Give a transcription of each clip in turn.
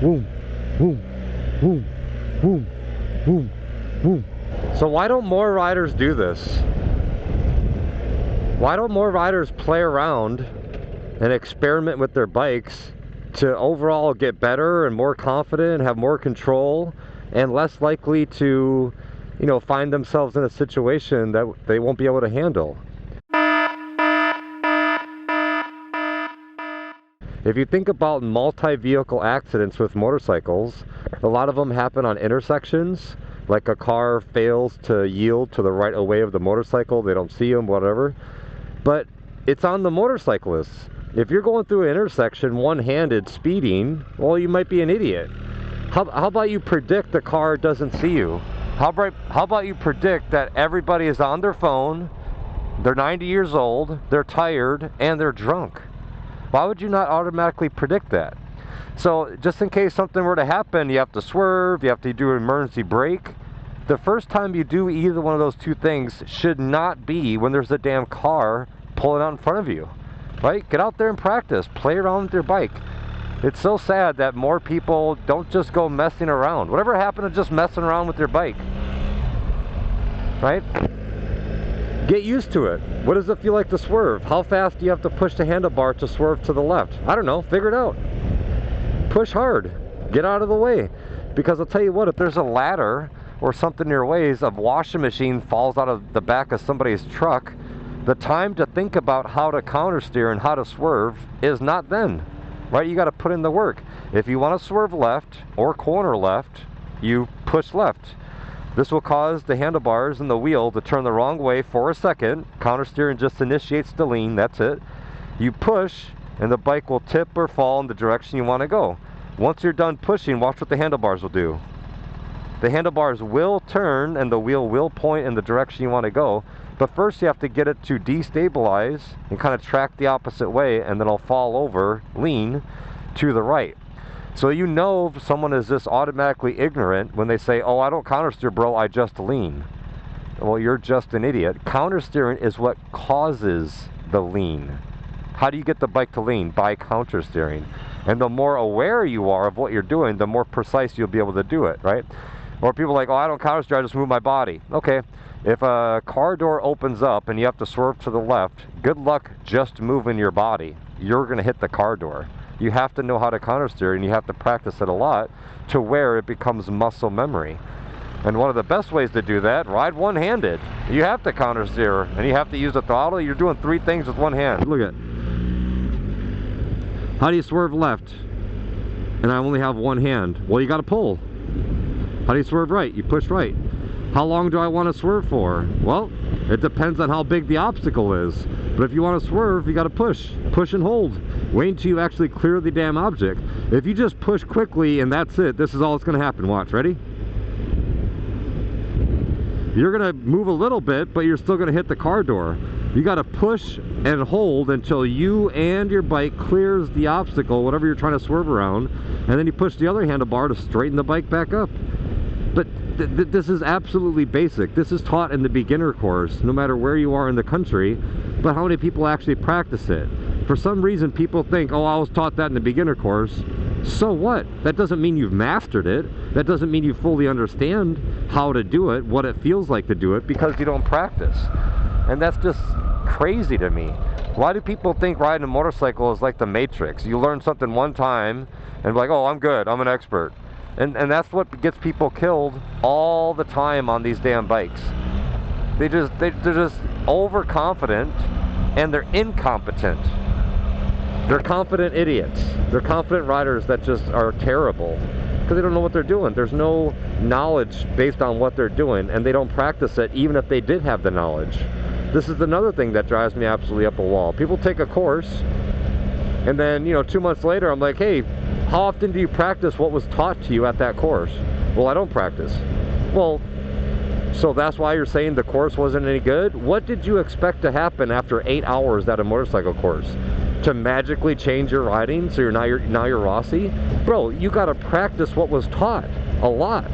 boom, boom, boom, boom, boom, boom. So why don't more riders do this? Why don't more riders play around and experiment with their bikes to overall get better and more confident, have more control, and less likely to, you know, find themselves in a situation that they won't be able to handle? If you think about multi-vehicle accidents with motorcycles, a lot of them happen on intersections, like a car fails to yield to the right of way of the motorcycle, they don't see them, whatever. But it's on the motorcyclists. If you're going through an intersection one-handed speeding, well, you might be an idiot. How about you predict the car doesn't see you? How about you predict that everybody is on their phone, they're 90 years old, they're tired, and they're drunk? Why would you not automatically predict that? So just in case something were to happen, you have to swerve, you have to do an emergency brake. The first time you do either one of those two things should not be when there's a damn car pulling out in front of you, right? Get out there and practice, play around with your bike. It's so sad that more people don't just go messing around. Whatever happened to just messing around with your bike, right? Get used to it. What does it feel like to swerve? How fast do you have to push the handlebar to swerve to the left? I don't know, figure it out. Push hard, get out of the way. Because I'll tell you what, if there's a ladder or something in your ways, a washing machine falls out of the back of somebody's truck, the time to think about how to counter steer and how to swerve is not then, right? You got to put in the work. If you want to swerve left or corner left, you push left. This will cause the handlebars and the wheel to turn the wrong way for a second. Counter steering just initiates the lean, that's it. You push and the bike will tip or fall in the direction you want to go. Once you're done pushing, watch what the handlebars will do. The handlebars will turn and the wheel will point in the direction you want to go. But first you have to get it to destabilize and kind of track the opposite way, and then it'll fall over, lean to the right. So you know if someone is just automatically ignorant when they say, oh, I don't counter steer, bro, I just lean. Well, you're just an idiot. Counter steering is what causes the lean. How do you get the bike to lean? By counter steering. And the more aware you are of what you're doing, the more precise you'll be able to do it, right? Or people are like, oh, I don't counter steer, I just move my body. Okay, if a car door opens up and you have to swerve to the left, good luck just moving your body. You're going to hit the car door. You have to know how to counter steer, and you have to practice it a lot to where it becomes muscle memory. And one of the best ways to do that, ride one-handed. You have to counter steer, and you have to use the throttle. You're doing three things with one hand. Look at. How do you swerve left? And I only have one hand. Well, you got to pull. How do you swerve right? You push right. How long do I want to swerve for? Well, it depends on how big the obstacle is. But if you want to swerve, you got to push. Push and hold. Wait until you actually clear the damn object. If you just push quickly and that's it, this is all that's going to happen. Watch, ready? You're going to move a little bit, but you're still going to hit the car door. You got to push and hold until you and your bike clears the obstacle, whatever you're trying to swerve around, and then you push the other handlebar to straighten the bike back up. But this is absolutely basic. This is taught in the beginner course, no matter where you are in the country, but how many people actually practice it? For some reason, people think, oh, I was taught that in the beginner course. So what? That doesn't mean you've mastered it. That doesn't mean you fully understand how to do it, what it feels like to do it, because you don't practice. And that's just crazy to me. Why do people think riding a motorcycle is like the Matrix? You learn something one time and be like, oh, I'm good, I'm an expert. And that's what gets people killed all the time on these damn bikes. They're just overconfident and they're incompetent. They're confident idiots. They're confident riders that just are terrible because they don't know what they're doing. There's no knowledge based on what they're doing, and they don't practice it even if they did have the knowledge. This is another thing that drives me absolutely up a wall. People take a course and then, 2 months later, I'm like, hey, how often do you practice what was taught to you at that course? Well, I don't practice. Well, so that's why you're saying the course wasn't any good? What did you expect to happen after 8 hours at a motorcycle course? To magically change your riding so now you're Rossi? Bro, you got to practice what was taught a lot.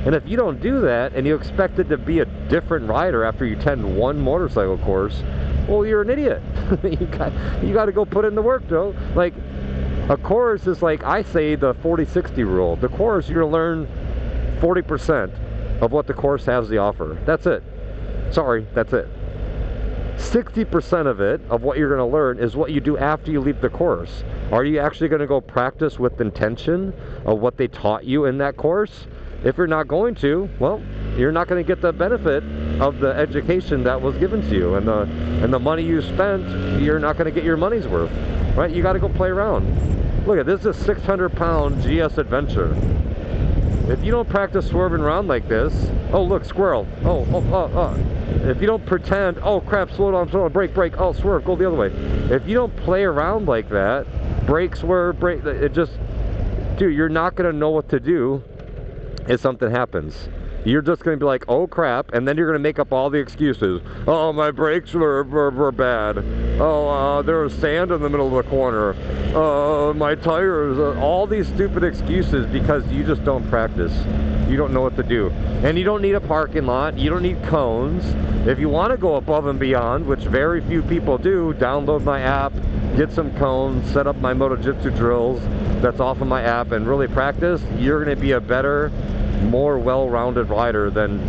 And if you don't do that and you expect it to be a different rider after you attend one motorcycle course, well, you're an idiot. you got to go put in the work, though. Like, A course is like, I say, the 40-60 rule. The course, you're going to learn 40% of what the course has to offer. That's it. Sorry, that's it. 60% of it, of what you're going to learn, is what you do after you leave the course. Are you actually going to go practice with intention of what they taught you in that course? If you're not going to, well, you're not going to get the benefit of the education that was given to you, and the money you spent, you're not going to get your money's worth, right? You got to go play around. Look at this, is a 600-pound GS Adventure. If you don't practice swerving around like this, oh look, squirrel. If you don't pretend, oh crap, slow down, brake, oh swerve, go the other way. If you don't play around like that, brake, swerve, brake, it just, dude, you're not gonna know what to do if something happens. You're just going to be like, oh crap, and then you're going to make up all the excuses. Oh, my brakes were bad. Oh, there was sand in the middle of the corner. My tires, all these stupid excuses because you just don't practice. You don't know what to do. And you don't need a parking lot. You don't need cones. If you want to go above and beyond, which very few people do, download my app, get some cones, set up my MotoJitsu drills that's off of my app, and really practice. You're going to be a better, more well-rounded rider than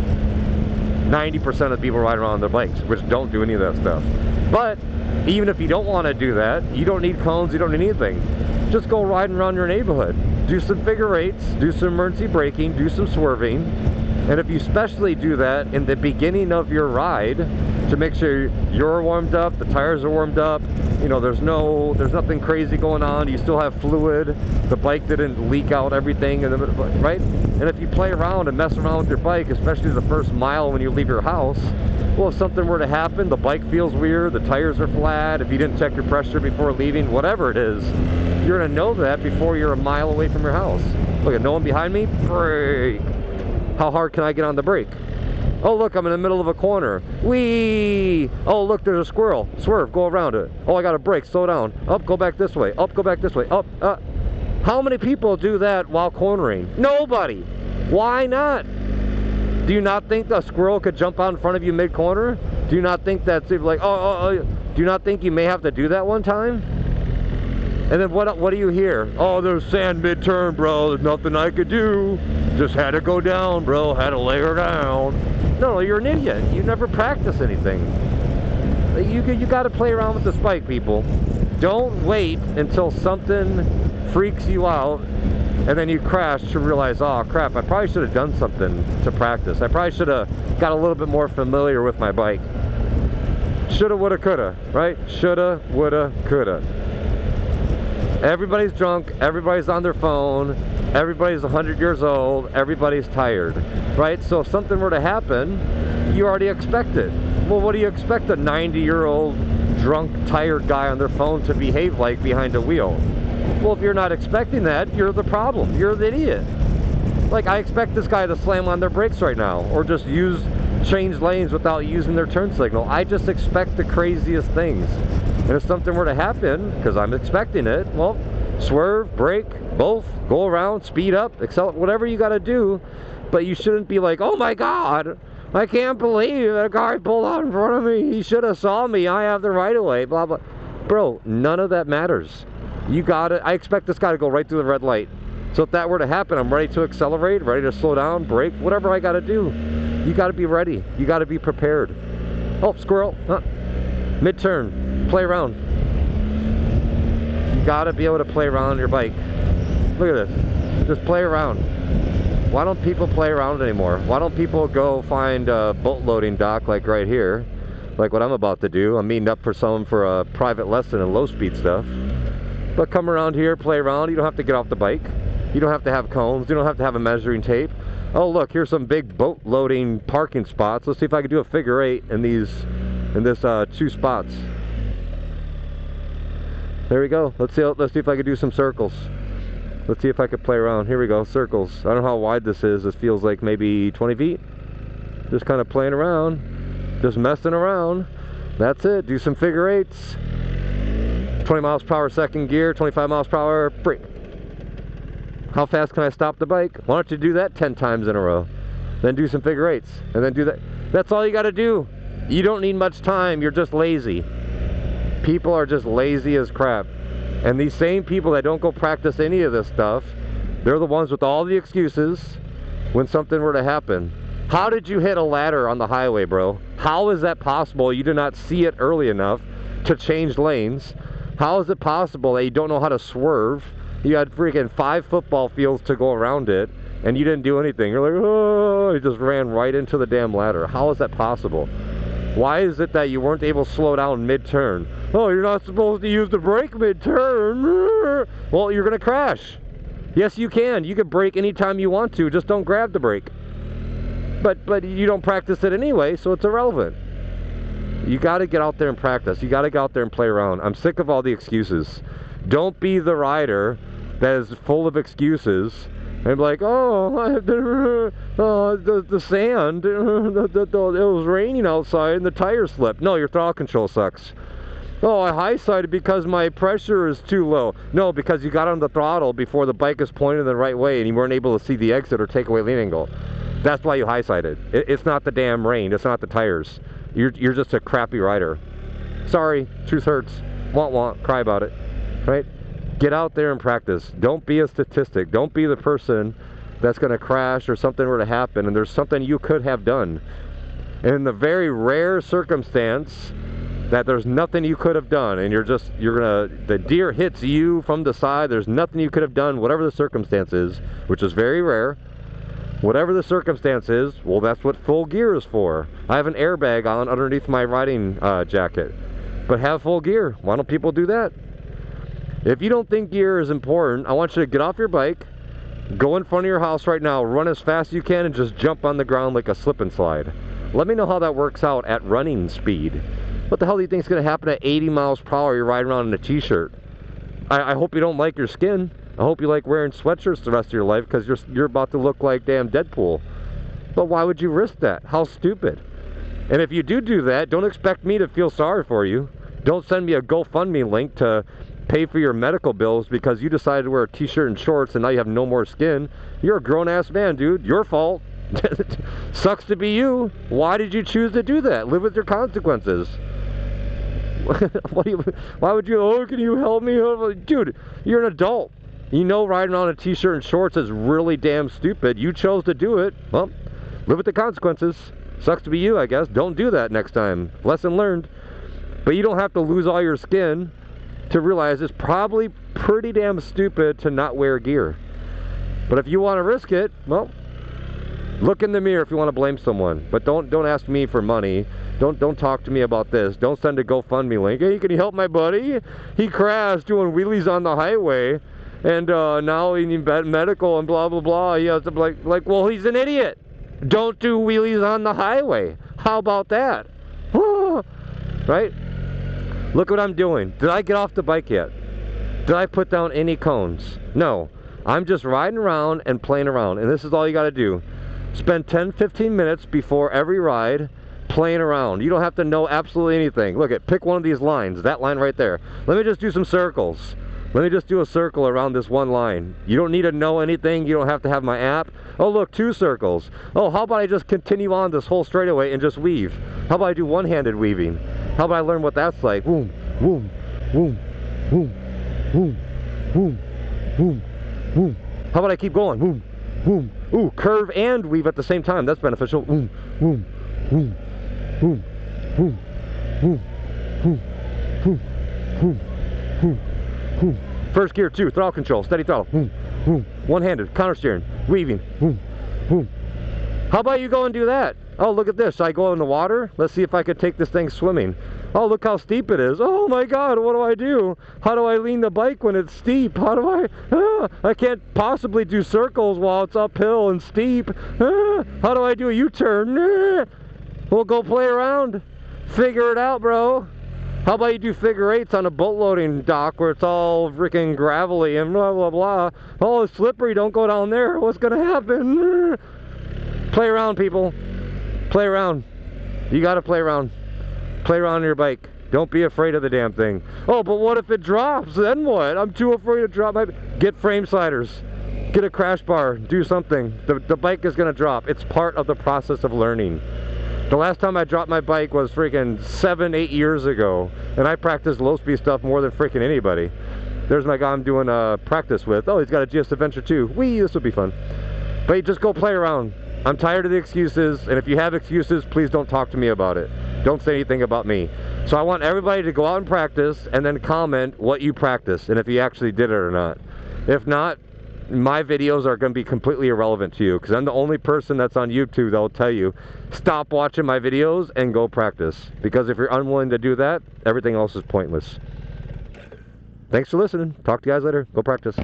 90% of people riding around on their bikes, which don't do any of that stuff. But even if you don't want to do that, you don't need cones, you don't need anything. Just go riding around your neighborhood. Do some figure eights, do some emergency braking, do some swerving. And if you especially do that in the beginning of your ride to make sure you're warmed up, the tires are warmed up, you know, there's nothing crazy going on, you still have fluid, the bike didn't leak out everything, right? And if you play around and mess around with your bike, especially the first mile when you leave your house, well, if something were to happen, the bike feels weird, the tires are flat, if you didn't check your pressure before leaving, whatever it is, you're going to know that before you're a mile away from your house. Look at no one behind me, brake. How hard can I get on the brake? Oh look, I'm in the middle of a corner. Whee! Oh look, there's a squirrel. Swerve, go around it. Oh, I got to brake, slow down. Up, go back this way. Up, go back this way. Up, How many people do that while cornering? Nobody. Why not? Do you not think the squirrel could jump out in front of you mid-corner? Do you not think that's like, do you not think you may have to do that one time? And then what do you hear? Oh, there's sand mid-turn, bro. There's nothing I could do. Just had to go down, bro. Had to lay her down. No, you're an idiot. You never practice anything. You got to play around with the spike, people. Don't wait until something freaks you out and then you crash to realize, oh crap, I probably should have done something to practice. I probably should have got a little bit more familiar with my bike. Shoulda, woulda, coulda, right? Shoulda, woulda, coulda. Everybody's drunk, everybody's on their phone, everybody's 100 years old, everybody's tired, right? So if something were to happen, you already expect it. Well, what do you expect a 90-year-old drunk, tired guy on their phone to behave like behind a wheel? Well, if you're not expecting that, you're the problem. You're the idiot. Like, I expect this guy to slam on their brakes right now, or just change lanes without using their turn signal. I just expect the craziest things. And if something were to happen, because I'm expecting it, well, swerve, brake, both, go around, speed up, accelerate, whatever you got to do. But you shouldn't be like, oh my God, I can't believe that guy pulled out in front of me. He should have saw me. I have the right of way, blah, blah. Bro, none of that matters. You got it. I expect this guy to go right through the red light. So if that were to happen, I'm ready to accelerate, ready to slow down, brake, whatever I got to do. You got to be ready. You got to be prepared. Oh, squirrel. Mid-turn. Play around. You got to be able to play around on your bike. Look at this. Just play around. Why don't people play around anymore? Why don't people go find a boat loading dock like right here, like what I'm about to do? I'm meeting up for someone for a private lesson in low-speed stuff. But come around here, play around. You don't have to get off the bike. You don't have to have cones. You don't have to have a measuring tape. Oh, look, here's some big boat loading parking spots. Let's see if I can do a figure eight in this 2 spots. There we go. Let's see if I can do some circles. Let's see if I can play around. Here we go, circles. I don't know how wide this is. This feels like maybe 20 feet. Just kind of playing around. Just messing around. That's it. Do some figure eights. 20 miles per hour second gear, 25 miles per hour brake. How fast can I stop the bike? Why don't you do that 10 times in a row? Then do some figure eights, and then do that. That's all you got to do. You don't need much time. You're just lazy. People are just lazy as crap. And these same people that don't go practice any of this stuff, they're the ones with all the excuses when something were to happen. How did you hit a ladder on the highway, bro? How is that possible? You did not see it early enough to change lanes. How is it possible that you don't know how to swerve? You had freaking 5 football fields to go around it, and you didn't do anything. You're like, oh, you just ran right into the damn ladder. How is that possible? Why is it that you weren't able to slow down mid-turn? Oh, you're not supposed to use the brake mid-turn. Well, you're gonna crash. Yes, you can. You can brake anytime you want to, just don't grab the brake. But you don't practice it anyway, so it's irrelevant. You gotta get out there and practice. You gotta get out there and play around. I'm sick of all the excuses. Don't be the rider that is full of excuses and be like, oh, the sand, it was raining outside and the tire slipped. No, your throttle control sucks. Oh, I high-sided because my pressure is too low. No, because you got on the throttle before the bike is pointed the right way and you weren't able to see the exit or take away lean angle. That's why you high-sided. It's not the damn rain. It's not the tires. You're just a crappy rider. Sorry, truth hurts. Want, cry about it. Right? Get out there and practice. Don't be a statistic. Don't be the person that's going to crash or something were to happen and there's something you could have done. And in the very rare circumstance that there's nothing you could have done and the deer hits you from the side, there's nothing you could have done, whatever the circumstance is, which is very rare. Whatever the circumstance is, well, that's what full gear is for. I have an airbag on underneath my riding jacket, but have full gear. Why don't people do that? If you don't think gear is important, I want you to get off your bike, go in front of your house right now, run as fast as you can, and just jump on the ground like a slip and slide. Let me know how that works out at running speed. What the hell do you think is going to happen at 80 miles per hour? You're riding around in a t-shirt. I hope you don't like your skin. I hope you like wearing sweatshirts the rest of your life because you're about to look like damn Deadpool. But why would you risk that? How stupid. And if you do that, don't expect me to feel sorry for you. Don't send me a GoFundMe link to pay for your medical bills because you decided to wear a t-shirt and shorts and now you have no more skin. You're a grown-ass man, dude. Your fault. Sucks to be you. Why did you choose to do that? Live with your consequences. Why would you, oh, can you help me? Dude, you're an adult. You know riding around in a t-shirt and shorts is really damn stupid. You chose to do it. Well, live with the consequences. Sucks to be you, I guess. Don't do that next time. Lesson learned. But you don't have to lose all your skin to realize it's probably pretty damn stupid to not wear gear. But if you want to risk it, well, look in the mirror if you want to blame someone. But don't ask me for money. Don't talk to me about this. Don't send a GoFundMe link. Hey, can you help my buddy? He crashed doing wheelies on the highway. And now he needs medical and blah, blah, blah. He has to be like, well, he's an idiot. Don't do wheelies on the highway. How about that? Right? Look what I'm doing. Did I get off the bike yet? Did I put down any cones? No. I'm just riding around and playing around. And this is all you got to do. Spend 10-15 minutes before every ride playing around. You don't have to know absolutely anything. Look, pick one of these lines. That line right there. Let me just do some circles. Let me just do a circle around this one line. You don't need to know anything. You don't have to have my app. Oh, look, 2 circles. Oh, how about I just continue on this whole straightaway and just weave? How about I do one-handed weaving? How about I learn what that's like? Boom, boom, boom, boom, boom, boom, boom, boom. How about I keep going? Boom, boom. Ooh, curve and weave at the same time. That's beneficial. Boom, boom, boom, boom, boom, boom, boom, boom, boom, boom. Boom. First gear 2, throttle control, steady throttle. Boom, boom. One-handed, counter steering, weaving. Boom, boom. How about you go and do that? Oh, look at this. Should I go in the water? Let's see if I could take this thing swimming. Oh, look how steep it is. Oh my God, what do I do? How do I lean the bike when it's steep? How do I can't possibly do circles while it's uphill and steep. How do I do a U-turn? We'll go play around. Figure it out, bro. How about you do figure 8s on a boat loading dock where it's all freaking gravelly and blah, blah, blah. Oh, it's slippery, don't go down there. What's gonna happen? Play around, people. Play around. You gotta play around. Play around on your bike. Don't be afraid of the damn thing. Oh, but what if it drops? Then what? I'm too afraid to drop my... Get frame sliders. Get a crash bar. Do something. The bike is gonna drop. It's part of the process of learning. The last time I dropped my bike was freaking 7-8 years ago, and I practiced low speed stuff more than freaking anybody. There's my guy I'm doing practice with. Oh, he's got a GS Adventure too. Whee, this will be fun. But you just go play around. I'm tired of the excuses, and if you have excuses, please don't talk to me about it. Don't say anything about me. So I want everybody to go out and practice, and then comment what you practiced, and if you actually did it or not. If not, my videos are going to be completely irrelevant to you, because I'm the only person that's on YouTube that will tell you, stop watching my videos and go practice. Because if you're unwilling to do that, everything else is pointless. Thanks for listening. Talk to you guys later. Go practice.